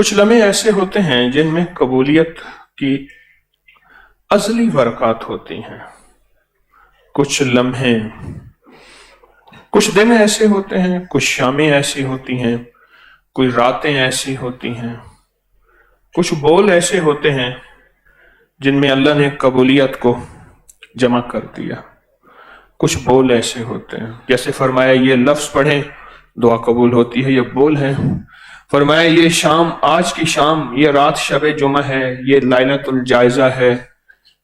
کچھ لمحے ایسے ہوتے ہیں جن میں قبولیت کی ازلی برکات ہوتی ہیں. کچھ لمحے، کچھ دن ایسے ہوتے ہیں، کچھ شامیں ایسی ہوتی ہیں، کوئی راتیں ایسی ہوتی ہیں، کچھ بول ایسے ہوتے ہیں جن میں اللہ نے قبولیت کو جمع کر دیا. کچھ بول ایسے ہوتے ہیں، جیسے فرمایا یہ لفظ پڑھیں دعا قبول ہوتی ہے، یہ بول ہے. فرمایا یہ شام، آج کی شام، یہ رات شب جمعہ ہے، یہ لیلۃ الجائزہ ہے،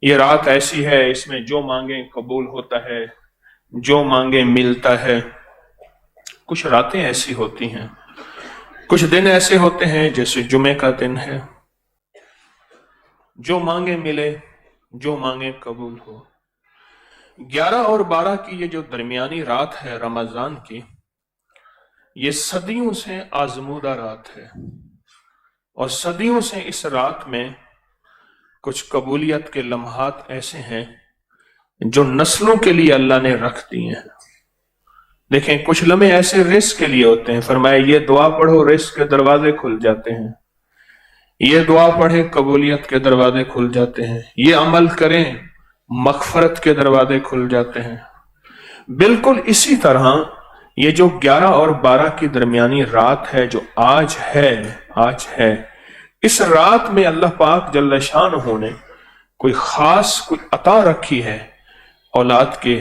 یہ رات ایسی ہے اس میں جو مانگیں قبول ہوتا ہے، جو مانگیں ملتا ہے. کچھ راتیں ایسی ہوتی ہیں، کچھ دن ایسے ہوتے ہیں جیسے جمعے کا دن ہے، جو مانگے ملے، جو مانگے قبول ہو. 11 اور 12 کی یہ جو درمیانی رات ہے رمضان کی، یہ صدیوں سے آزمودہ رات ہے، اور صدیوں سے اس رات میں کچھ قبولیت کے لمحات ایسے ہیں جو نسلوں کے لیے اللہ نے رکھ دیے ہیں. دیکھیں کچھ لمحے ایسے رزق کے لیے ہوتے ہیں. فرمایا یہ دعا پڑھو رزق کے دروازے کھل جاتے ہیں، یہ دعا پڑھیں قبولیت کے دروازے کھل جاتے ہیں، یہ عمل کریں مغفرت کے دروازے کھل جاتے ہیں. بالکل اسی طرح یہ جو 11 اور 12 کی درمیانی رات ہے جو آج ہے، اس رات میں اللہ پاک جل شانہ نے کوئی خاص کوئی عطا رکھی ہے اولاد کے،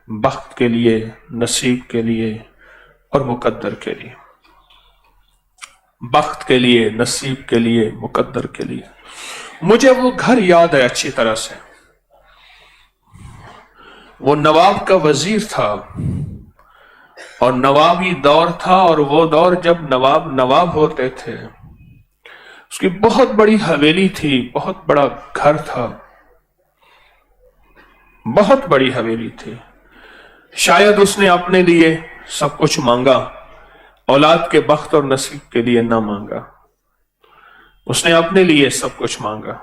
بخت کے لیے، نصیب کے لیے اور مقدر کے لیے. بخت کے لیے، نصیب کے لیے، مقدر کے لیے. مجھے وہ گھر یاد ہے اچھی طرح سے. وہ نواب کا وزیر تھا اور نوابی دور تھا، اور وہ دور جب نواب ہوتے تھے. اس کی بہت بڑی حویلی تھی، بہت بڑا گھر تھا، بہت بڑی حویلی تھی. شاید اس نے اپنے لیے سب کچھ مانگا، اولاد کے بخت اور نصیب کے لیے نہ مانگا. اس نے اپنے لیے سب کچھ مانگا،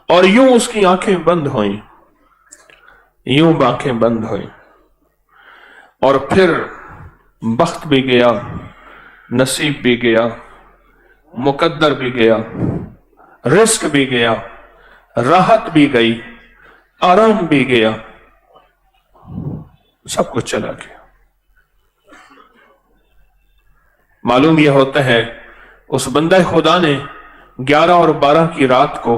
اور یوں اس کی آنکھیں بند ہوئیں، یوں آنکھیں بند ہوئیں، اور پھر بخت بھی گیا، نصیب بھی گیا، مقدر بھی گیا، رزق بھی گیا، راحت بھی گئی، آرام بھی گیا، سب کچھ چلا گیا. معلوم یہ ہوتا ہے اس بندہ خدا نے 11 اور 12 کی رات کو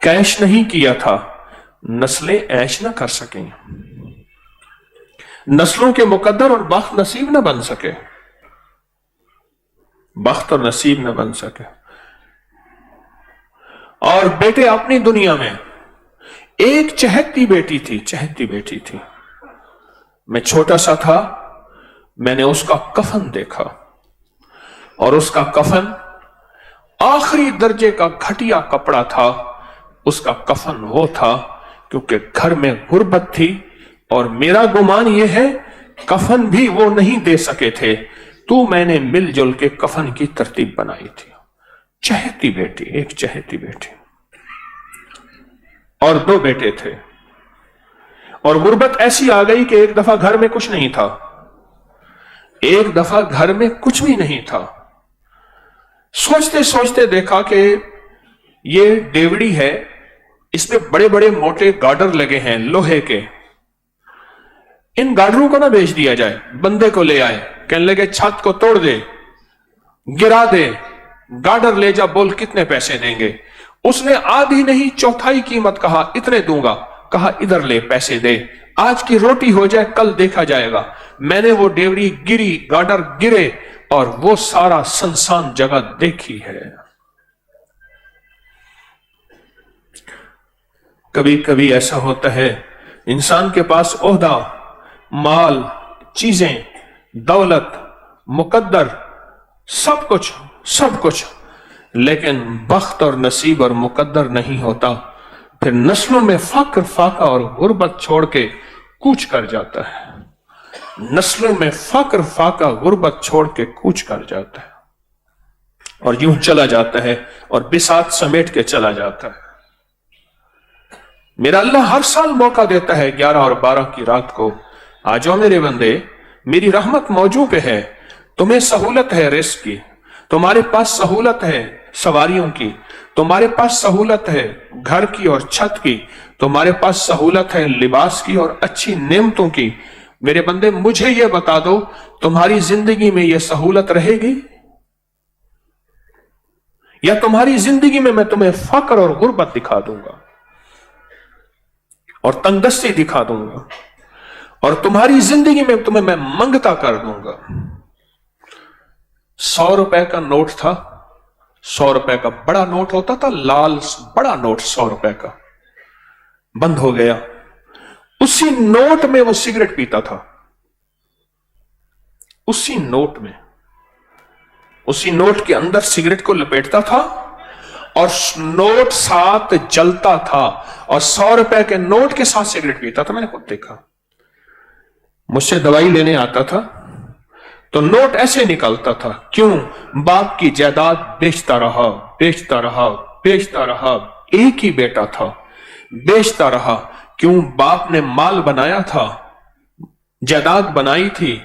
کیش نہیں کیا تھا نسلیں ایش نہ کر سکیں، نسلوں کے مقدر اور بخت نصیب نہ بن سکے، بخت اور نصیب نہ بن سکے. اور بیٹے اپنی دنیا میں ایک چہتی بیٹی تھی. میں چھوٹا سا تھا، میں نے اس کا کفن دیکھا، اور اس کا کفن آخری درجے کا گھٹیا کپڑا تھا. اس کا کفن وہ تھا کیونکہ گھر میں غربت تھی، اور میرا گمان یہ ہے کفن بھی وہ نہیں دے سکے تھے، تو میں نے مل جل کے کفن کی ترتیب بنائی تھی. چہتی بیٹی، ایک چہتی بیٹی، اور 2 بیٹے تھے. اور غربت ایسی آ گئی کہ ایک دفعہ گھر میں کچھ نہیں تھا، ایک دفعہ گھر میں کچھ بھی نہیں تھا. سوچتے سوچتے دیکھا کہ یہ ڈیوڑی ہے، اس پہ بڑے بڑے موٹے گارڈر لگے ہیں لوہے کے. ان گارڈروں کو نہ بیچ دیا جائے. بندے کو لے آئے، کہنے لگے چھت کو توڑ دے، گرا دے، گارڈر لے جا، بول کتنے پیسے دیں گے. اس نے آدھی نہیں چوتھائی قیمت کہا، اتنے دوں گا. کہا ادھر لے، پیسے دے، آج کی روٹی ہو جائے کل دیکھا جائے گا. میں نے وہ ڈیوڑی گری، گارڈر گرے، اور وہ سارا سنسان جگہ دیکھی ہے. کبھی کبھی ایسا ہوتا ہے انسان کے پاس عہدہ، مال، چیزیں، دولت، مقدر، سب کچھ، لیکن بخت اور نصیب اور مقدر نہیں ہوتا. پھر نسلوں میں فقر، فاقہ اور غربت چھوڑ کے کوچ کر جاتا ہے. نسلوں میں فقر، فاقہ، غربت چھوڑ کے کوچ کر جاتا ہے، اور یوں چلا جاتا ہے، اور بساط سمیٹ کے چلا جاتا ہے. میرا اللہ ہر سال موقع دیتا ہے 11 اور 12 کی رات کو، آ جاؤ میرے بندے، میری رحمت موجود پہ ہے، تمہیں سہولت ہے رزق کی، तुम्हारे पास सहूलत है सवारियों की, तुम्हारे पास सहूलत है घर की और छत की, तुम्हारे पास सहूलत है लिबास की और अच्छी नेमतों की। मेरे बंदे मुझे यह बता दो, तुम्हारी जिंदगी में यह सहूलत रहेगी या तुम्हारी जिंदगी में मैं तुम्हें फक्र और गुर्बत दिखा दूंगा और तंगदस्ती दिखा दूंगा और तुम्हारी जिंदगी में तुम्हें मैं मंगता कर दूंगा। 100 रुपए का नोट था, 100 रुपए का बड़ा नोट होता था, लाल बड़ा नोट 100 रुपए का बंद हो गया। उसी नोट में वो सिगरेट पीता था, उसी नोट में, उसी नोट के अंदर सिगरेट को लपेटता था और नोट साथ जलता था और 100 रुपए के नोट के साथ सिगरेट पीता था। मैंने खुद देखा। मुझसे दवाई लेने आता था तो नोट ऐसे निकलता था। क्यों? बाप की जायदाद बेचता रहा, बेचता रहा, बेचता रहा। एक ही बेटा था, बेचता रहा। क्यों? बाप ने माल बनाया था, जायदाद बनाई थी।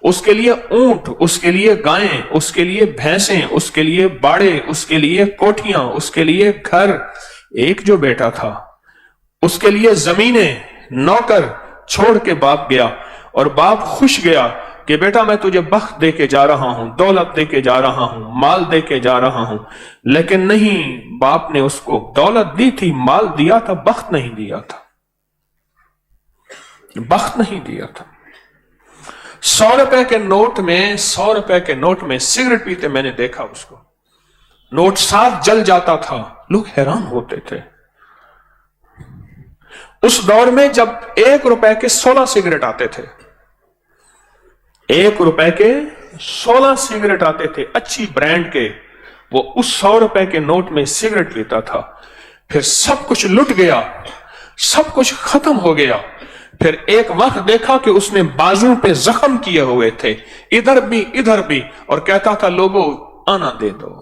उसके लिए ऊंट, उसके लिए गायें, उसके लिए भैंसें, उसके लिए बाड़े, उसके लिए कोठियां, उसके लिए घर। एक जो बेटा था उसके लिए जमीनें, नौकर छोड़ के बाप गया और बाप खुश गया कि बेटा मैं तुझे बख्त दे के जा रहा हूं, दौलत दे के जा रहा हूं, माल दे के जा रहा हूं। लेकिन नहीं, बाप ने उसको दौलत दी थी, माल दिया था, बख्त नहीं दिया था, बख्त नहीं दिया था। 100 रुपए के नोट में, 100 रुपए के नोट में सिगरेट पीते मैंने देखा उसको। नोट साथ जल जाता था, लोग हैरान होते थे। उस दौर में जब 1 रुपए के 16 सिगरेट आते थे, 1 रुपए के 16 सिगरेट आते थे अच्छी ब्रांड के, वो उस 100 रुपए के नोट में सिगरेट पीता था। फिर सब कुछ लुट गया, सब कुछ खत्म हो गया। फिर एक वक्त देखा कि उसने बाजू पे जख्म किए हुए थे, इधर भी इधर भी, और कहता था लोगों आना दे दो।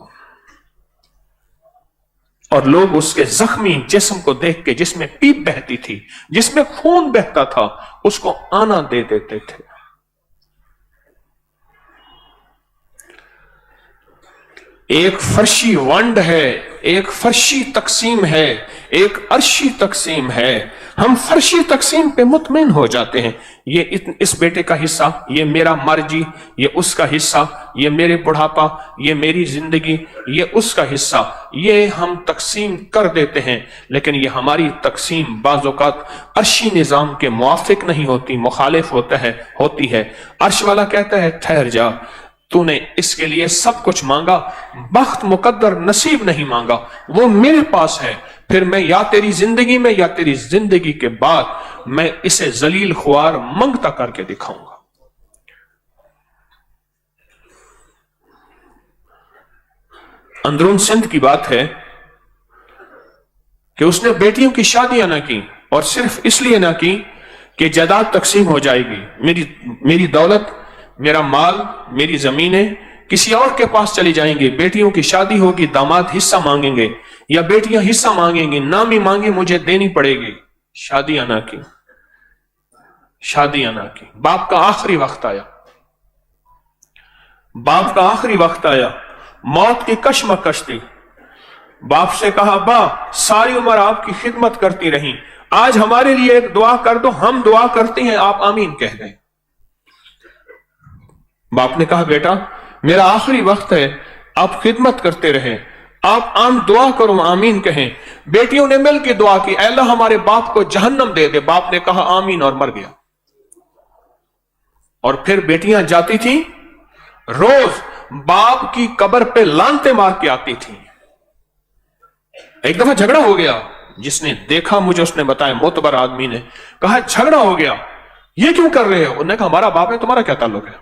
और लोग उसके जख्मी जिस्म को देख के, जिसमें पीप बहती थी, जिसमें खून बहता था, उसको आना दे देते थे। एक फर्शी वंड है, एक फर्शी तकसीम है, एक अर्शी तकसीम है। हम फर्शी तकसीम पे मुतमिन हो जाते हैं। ये इस बेटे का हिस्सा, ये मेरा मर्जी, ये उसका हिस्सा, ये मेरे बुढ़ापा, ये मेरी जिंदगी, ये उसका हिस्सा, ये हम तकसीम कर देते हैं। लेकिन ये हमारी तकसीम बाज़ औक़ात अर्शी निज़ाम के मुआफ़िक नहीं होती, मुखालिफ होती है। अर्श वाला कहता है ठहर जा, तूने इसके लिए सब कुछ मांगा, बख्त मुकद्दर नसीब नहीं मांगा, वो मेरे पास है। फिर मैं या तेरी जिंदगी में या तेरी जिंदगी के बाद मैं इसे जलील खुआर मंगता करके दिखाऊंगा। अंदरून सिंध की बात है कि उसने बेटियों की शादियां ना की, और सिर्फ इसलिए ना की कि जायदाद तकसीम हो जाएगी, मेरी दौलत, मेरा माल, मेरी जमीनें किसी और के पास चली जाएंगी। बेटियों की शादी होगी, दामाद हिस्सा मांगेंगे या बेटियां हिस्सा मांगेंगी, ना भी मांगे मुझे देनी पड़ेगी। शादियां ना की, शादियां ना की। बाप का आखिरी वक्त आया, बाप का आखिरी वक्त आया, मौत की कशमकश थी। बाप से कहा, बाप सारी उम्र आपकी खिदमत करती रही, आज हमारे लिए एक दुआ कर दो, हम दुआ करते हैं, आप आमीन कह दें। बाप ने कहा, बेटा मेरा आखिरी वक्त है, आप खिदमत करते रहे, आप आम दुआ करो, आमीन कहें। बेटियों ने मिलकर दुआ की, अल्लाह हमारे बाप को जहन्नम दे दे। बाप ने कहा आमीन और मर गया। और फिर बेटियां जाती थी, रोज बाप की कब्र पे लानते मार के आती थी। एक दफा झगड़ा हो गया, जिसने देखा मुझे उसने बताया, मोतबर आदमी ने कहा झगड़ा हो गया, ये क्यों कर रहे हो? उन्होंने कहा हमारा बाप है, तुम्हारा क्या ताल्लुक है?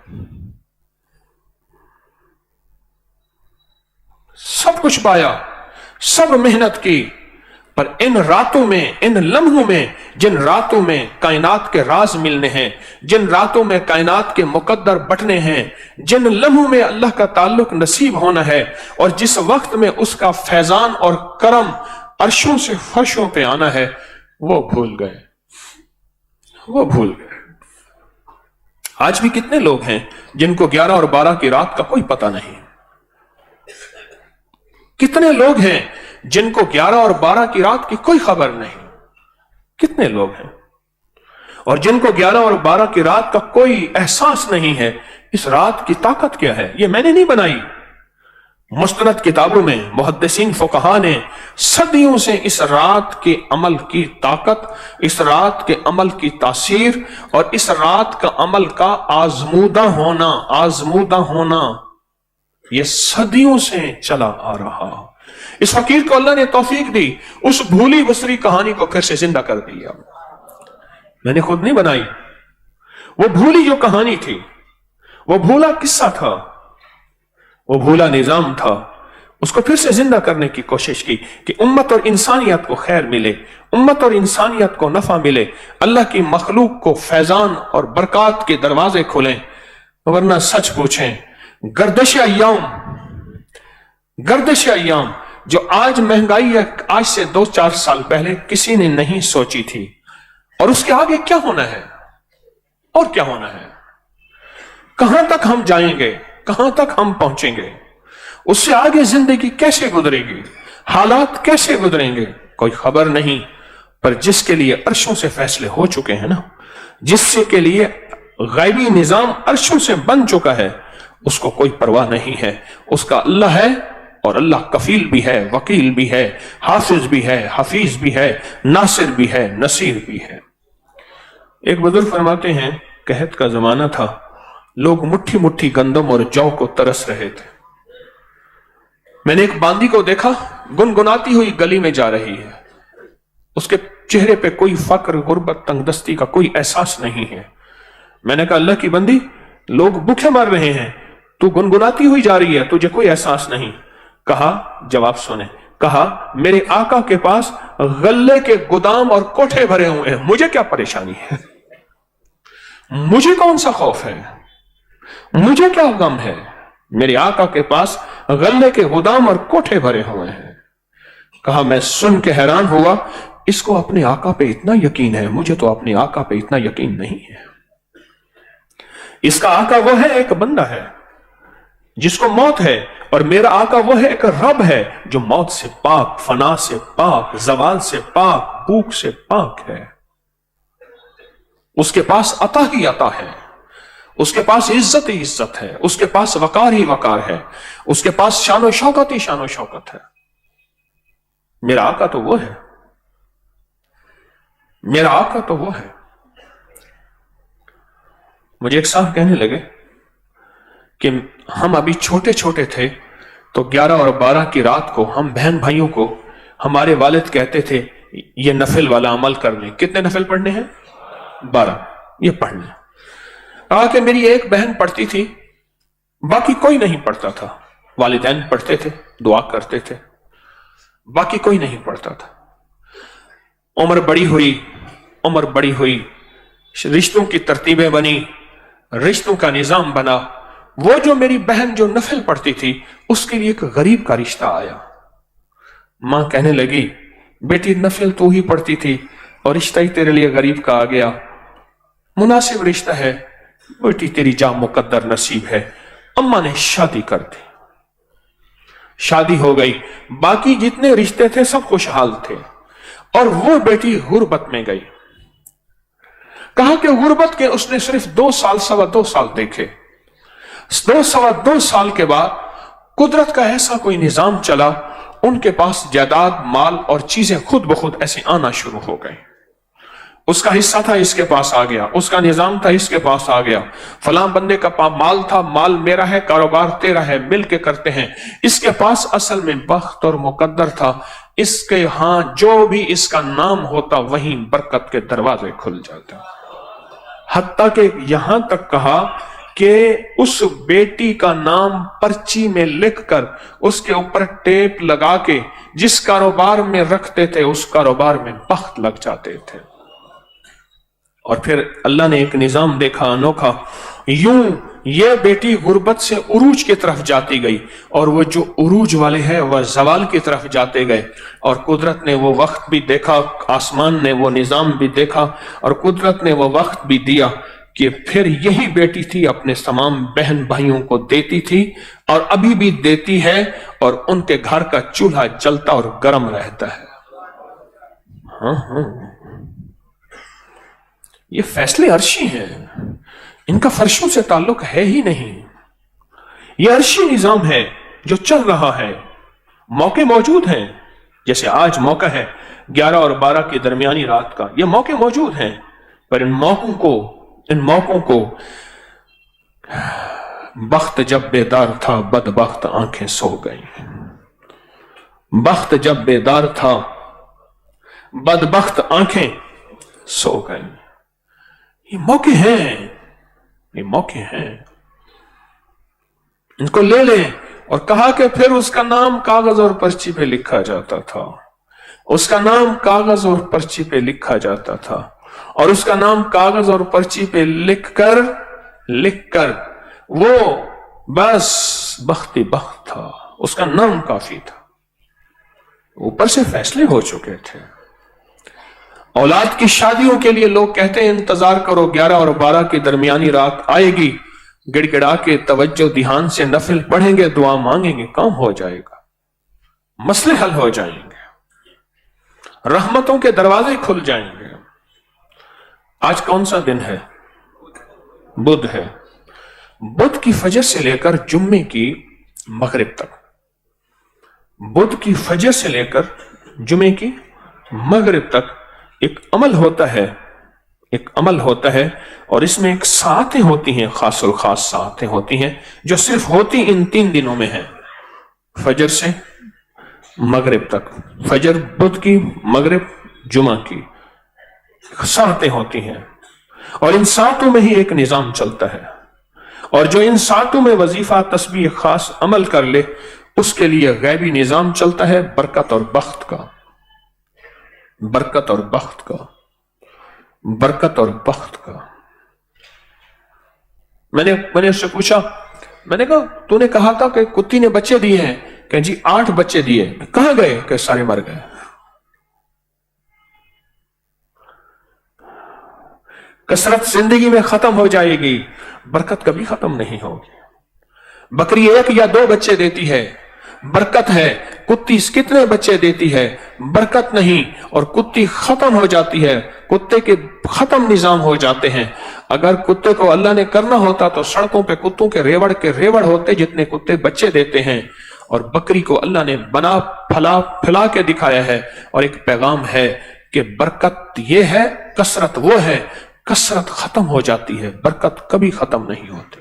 सब कुछ पाया, सब मेहनत की, पर इन रातों में, इन लम्हों में, जिन रातों में कायनात के राज मिलने हैं, जिन रातों में कायनात के मुकद्दर बटने हैं, जिन लम्हों में अल्लाह का ताल्लुक नसीब होना है, और जिस वक्त में उसका फैजान और करम अर्शों से फर्शों पे आना है, वो भूल गए, वो भूल गए। आज भी कितने लोग हैं जिनको 11 और 12 की रात का कोई पता नहीं, कितने लोग हैं जिनको 11 और 12 की रात की कोई खबर नहीं? कितने लोग हैं और जिनको 11 और 12 की रात का कोई एहसास नहीं है? इस रात की ताकत क्या है? ये मैंने नहीं बनाई। मुस्तनद किताबों में मुहद्दिसीन फुकहा ने सदियों से इस रात के अमल की ताकत, इस रात के अमल की तासीर और इस रात का अमल का आजमूदा होना ये सदियों से चला आ रहा। इस फकीर को अल्लाह ने तौफीक दी, उस भूली बसरी कहानी को फिर से जिंदा कर दिया। मैंने खुद नहीं बनाई। वो भूली जो कहानी थी, वो भूला किस्सा था, वो भूला निजाम था, उसको फिर से जिंदा करने की कोशिश की कि उम्मत और इंसानियत को खैर मिले, उम्मत और इंसानियत को नफा मिले, अल्लाह की मखलूक को फैजान और बरकत के दरवाजे खुलें। वरना सच पूछें, गर्दिश अय्याम जो आज महंगाई है, आज से 2-4 साल पहले किसी ने नहीं सोची थी, और उसके आगे क्या होना है और क्या होना है, कहां तक हम जाएंगे, कहां तक हम पहुंचेंगे, उससे आगे जिंदगी कैसे गुजरेगी, हालात कैसे गुजरेंगे, कोई खबर नहीं। पर जिसके लिए अरशों से फैसले हो चुके हैं ना, जिससे के लिए गैबी निजाम अरशों से बन चुका है, उसको कोई परवाह नहीं है। उसका अल्लाह है और अल्लाह कफील भी है, वकील भी है, हाफिज भी है, हफीज भी है, नासिर भी है, नसीर भी है। एक बुजुर्ग फरमाते हैं, कहत का जमाना था, लोग मुट्ठी मुट्ठी गंदम और जौ को तरस रहे थे। मैंने एक बांदी को देखा, गुनगुनाती हुई गली में जा रही है, उसके चेहरे पे कोई फक्र, गुर्बत, तंगदस्ती का कोई एहसास नहीं है। मैंने कहा, अल्लाह की बंदी, लोग भूखे मर रहे हैं, तू गुनगुनाती हुई जा रही है, तुझे कोई एहसास नहीं। कहा, जवाब सुने, कहा, मेरे आका के पास गल्ले के गोदाम और कोठे भरे हुए हैं, मुझे क्या परेशानी है, मुझे कौन सा खौफ है, मुझे क्या गम है। मेरे आका के पास गल्ले के गोदाम और कोठे भरे हुए हैं। कहा, मैं सुन के हैरान हुआ, इसको अपने आका पे इतना यकीन है, मुझे तो अपने आका पे इतना यकीन नहीं है। इसका आका वो है, एक बंदा है जिसको मौत है, और मेरा आका वो है, एक रब है जो मौत से पाक, फना से पाक, जवाल से पाक, भूख से पाक है। उसके पास अता ही अता है, उसके पास इज्जत ही इज्जत है, उसके पास वकार ही वकार है, उसके पास शानो शौकत ही शानो शौकत है। मेरा आका तो वो है, मेरा आका तो वो है। मुझे एक साहब कहने लगे कि हम अभी छोटे छोटे थे तो 11 और 12 की रात को हम बहन भाइयों को हमारे वालिद कहते थे, ये नफिल वाला अमल कर लें। कितने नफिल पढ़ने हैं? 12, ये पढ़ने। कहा कि मेरी एक बहन पढ़ती थी, बाकी कोई नहीं पढ़ता था। वालिदैन पढ़ते थे, दुआ करते थे, बाकी कोई नहीं पढ़ता था। उम्र बड़ी हुई, रिश्तों की तरतीबें बनी, रिश्तों का निजाम बना। वो जो मेरी बहन जो नफिल पढ़ती थी, उसके लिए एक गरीब का रिश्ता आया। मां कहने लगी, बेटी नफिल तो ही पढ़ती थी और रिश्ता ही तेरे लिए गरीब का आ गया, मुनासिब रिश्ता है, बेटी तेरी जा मुकद्दर नसीब है। अम्मा ने शादी कर दी, शादी हो गई, बाकी जितने रिश्ते थे सब खुशहाल थे, और वो बेटी गुर्बत में गई। कहा कि गुर्बत के उसने सिर्फ 2 साल, 2.25 साल देखे। 2 साल के बाद कुदरत का ऐसा कोई निजाम चला, उनके पास जायदाद, माल और चीजें खुद ब खुद ऐसे आना शुरू हो गए। उसका हिस्सा था, इसके पास आ गया, उसका निजाम था, इसके पास आ गया। फलां बंदे का माल था, माल मेरा है, कारोबार तेरा है, मिल के करते हैं। इसके पास असल में बख्त और मुकद्दर था, इसके यहां जो भी इसका नाम होता वहीं बरकत के दरवाजे खुल जाते। हत्ता के यहां तक कहा कि उस बेटी का नाम पर्ची में लिखकर उसके ऊपर टेप लगा के जिस कारोबार में रखते थे, उस कारोबार में बख्त लग जाते थे। और फिर अल्लाह ने एक निजाम देखा अनोखा, यूं ये बेटी गुर्बत से उरूज की तरफ जाती गई, और वो जो उरूज वाले हैं वह जवाल की तरफ जाते गए। और कुदरत ने वो वक्त भी देखा, आसमान ने वो निजाम भी देखा, और कुदरत ने वो वक्त भी दिया कि फिर यही बेटी थी अपने तमाम बहन भाइयों को देती थी और अभी भी देती है, और उनके घर का चूल्हा जलता और गर्म रहता है। हाँ, ये फैसले अर्शी हैं, इनका फर्शों से ताल्लुक है ही नहीं। ये अर्शी निजाम है जो चल रहा है। मौके मौजूद हैं, जैसे आज मौका है 11 और 12 की दरमियानी रात का, ये मौके मौजूद हैं, पर इन मौकों को बख्त जब बेदार था बदबख्त आंखें सो गई। बख्त जब बेदार था बदबख्त आंखें सो गई। ये मौके हैं, ये मौके हैं, इनको ले लें। और कहा कि फिर उसका नाम कागज और पर्ची पे लिखा जाता था, उसका नाम कागज और पर्ची पे लिखा जाता था, और उसका नाम कागज और पर्ची पे लिखकर वो बस बख्ती बख्त था, उसका नाम काफी था। ऊपर से फैसले हो चुके थे। औलाद की शादियों के लिए लोग कहते हैं इंतजार करो, 11 और 12 की दरमियानी रात आएगी, गिड़गिड़ा के तवज्जो ध्यान से नफिल पढ़ेंगे, दुआ मांगेंगे, काम हो जाएगा, मसले हल हो जाएंगे, रहमतों के दरवाजे खुल जाएंगे। आज कौन सा दिन है? बुध है। बुध की फजर से लेकर जुम्मे की मगरिब तक, बुध की फजर से लेकर जुम्मे की मगरिब तक एक अमल होता है, एक अमल होता है, और इसमें एक सातें होती हैं, खासुल खास सातें होती हैं जो सिर्फ होती इन 3 दिनों में है, फजर से मगरिब तक। फजर बुध की, मगरिब जुमा की, सातें होती हैं, और इन सातों में ही एक निजाम चलता है। और जो इन सातों में वजीफा तस्बीह खास अमल कर ले, उसके लिए गैबी निजाम चलता है बरकत और बख्त का, बरकत और बख्त का, बरकत और बख्त का। मैंने उससे पूछा, मैंने कहा तूने कहा था कि कुत्ती ने बच्चे दिए हैं, कह जी 8 बच्चे दिए, कहां गए? कि सारे मर गए। कसरत जिंदगी में खत्म हो जाएगी, बरकत कभी खत्म नहीं होगी। बकरी 1 या 2 बच्चे देती है, बरकत है। कुत्ती कितने बच्चे देती है? बरकत नहीं, और कुत्ती खत्म हो जाती है, कुत्ते के खत्म निजाम हो जाते हैं। अगर कुत्ते को अल्लाह ने करना होता तो सड़कों पे कुत्तों के रेवड़ होते जितने कुत्ते बच्चे देते हैं। और बकरी को अल्लाह ने बना फैला के दिखाया है, और एक पैगाम है कि बरकत ये है, कसरत वो है। कसरत खत्म हो जाती है, बरकत कभी खत्म नहीं होती।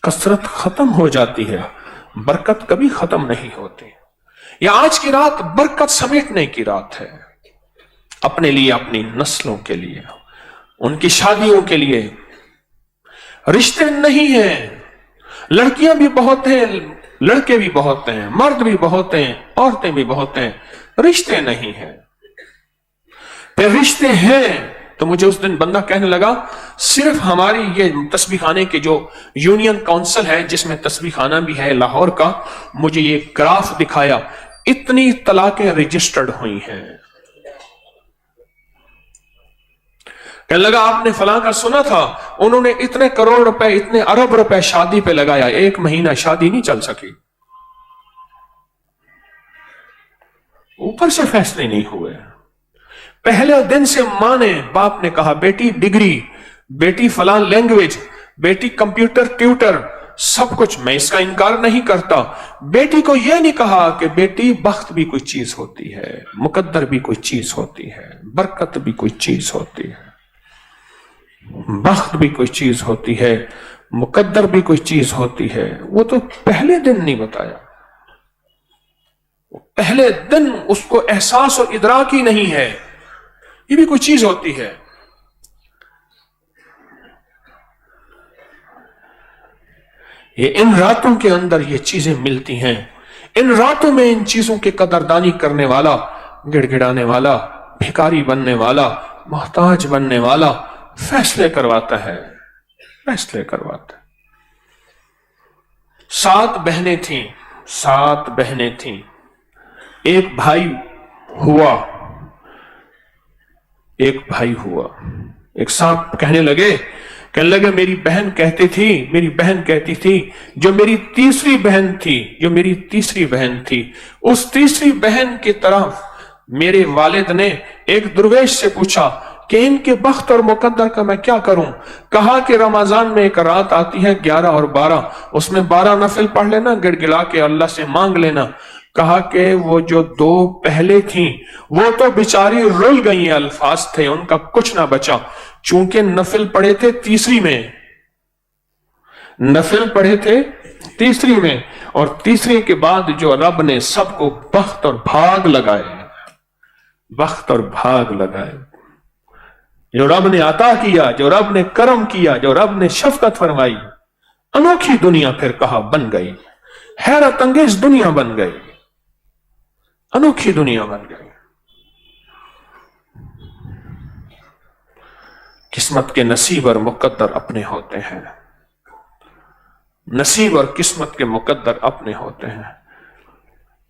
कसरत खत्म हो जाती है, बरकत कभी खत्म नहीं होती। या आज की रात बरकत समेटने की रात है, अपने लिए, अपनी नस्लों के लिए, उनकी शादियों के लिए। रिश्ते नहीं हैं, लड़कियां भी बहुत हैं, लड़के भी बहुत हैं, मर्द भी बहुत हैं, औरतें भी बहुत हैं, रिश्ते नहीं हैं। फिर रिश्ते हैं तो मुझे उस दिन बंदा कहने लगा, सिर्फ हमारी ये तस्बीह खाने के जो यूनियन काउंसिल है, जिसमें तस्बीह खाना भी है लाहौर का, मुझे ये ग्राफ दिखाया, इतनी तलाकें रजिस्टर्ड हुई हैं। कहने लगा आपने फलां का सुना था, उन्होंने इतने करोड़ रुपए, इतने अरब रुपए शादी पे लगाया, 1 महीना शादी नहीं चल सकी। ऊपर से फैसले नहीं हुए। पहले दिन से मां ने, बाप ने कहा बेटी डिग्री, बेटी फलां लैंग्वेज, बेटी कंप्यूटर ट्यूटर, सब कुछ। मैं इसका इनकार नहीं करता। बेटी को यह नहीं कहा कि बेटी बख्त भी कोई चीज होती है, मुकद्दर भी कोई चीज होती है, बरकत भी कोई चीज होती है, बख्त भी कोई चीज होती है, मुकद्दर भी कोई चीज होती है। वो तो पहले दिन नहीं बताया, पहले दिन उसको एहसास और इदराक ही नहीं है, ये भी कोई चीज होती है। ये इन रातों के अंदर ये चीजें मिलती हैं। इन रातों में इन चीजों की कदरदानी करने वाला, गिड़गिड़ाने वाला, भिखारी बनने वाला, मोहताज बनने वाला फैसले करवाता है, फैसले करवाता है। 7 बहनें थीं, 7 बहनें थीं। एक भाई हुआ, एक सांप कहने लगे मेरी बहन कहती थी जो मेरी तीसरी बहन थी उस तीसरी बहन की तरफ मेरे वालिद ने एक दुर्वेश से पूछा कि इनके बख्त और मुकद्दर का मैं क्या करूं। कहा कि रमजान में एक रात आती है 11 और 12, उसमें 12 नफिल पढ़ लेना, गिड़गिड़ा के अल्लाह से मांग लेना। कहा कि वो जो 2 पहले थी वो तो बेचारी रुल गई, अल्फाज थे उनका कुछ ना बचा, चूंकि नफिल पढ़े थे तीसरी में, और तीसरी के बाद जो रब ने सबको बख्त और भाग लगाए, जो रब ने अता किया, जो रब ने करम किया, जो रब ने शफकत फरमाई, अनोखी दुनिया फिर कहा बन गई, हैरत अंगेज दुनिया बन गई, अनोखी दुनिया बन गई। किस्मत के नसीब और मुकद्दर अपने होते हैं, नसीब और किस्मत के मुकद्दर अपने होते हैं।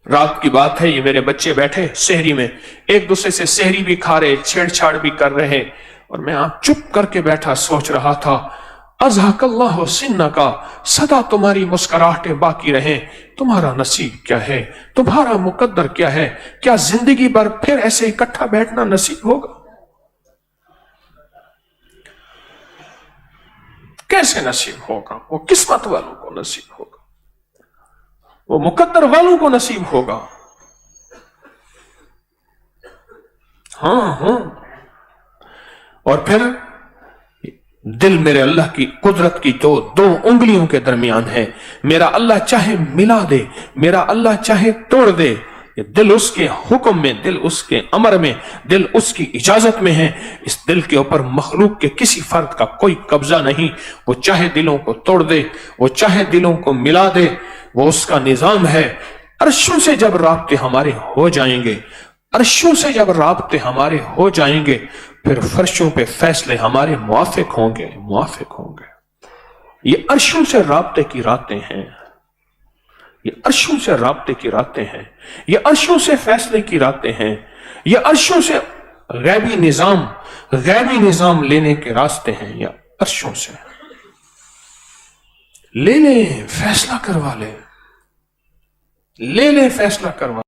रात की बात है, ये मेरे बच्चे बैठे सहरी में एक दूसरे से सहरी भी खा रहे, छेड़छाड़ भी कर रहे, और मैं आप चुप करके बैठा सोच रहा था अज़हकल्लाहु सिन्ना का, सदा तुम्हारी मुस्कुराहटें बाकी रहें, तुम्हारा नसीब क्या है, तुम्हारा मुकद्दर क्या है, क्या जिंदगी भर फिर ऐसे इकट्ठा बैठना नसीब होगा? कैसे नसीब होगा? वो किस्मत वालों को नसीब होगा, वो मुकद्दर वालों को नसीब होगा। हाँ। और फिर दिल मेरे अल्लाह की कुदरत की तो 2 उंगलियों के दरमियान है, मेरा अल्लाह चाहे मिला दे, मेरा अल्लाह चाहे तोड़ दे, ये दिल उसके हुक्म में, दिल उसके अमर में, दिल उसकी इजाजत में है। इस दिल के ऊपर मखलूक के किसी फर्द का कोई कब्जा नहीं, वो चाहे दिलों को तोड़ दे, वो चाहे दिलों को मिला दे, वो उसका निजाम है। अर्शों से जब राब्ते हमारे हो जाएंगे, फिर फर्शों पे फैसले हमारे मुआफिक होंगे। ये अर्शों से राब्ते की रातें हैं, ये अर्शों से राब्ते की रातें हैं, ये अर्शों से फैसले की रातें हैं, ये अर्शों से गैबी निजाम लेने के रास्ते हैं, ये अर्शों से ले ले फैसला करवा ले, फैसला करवा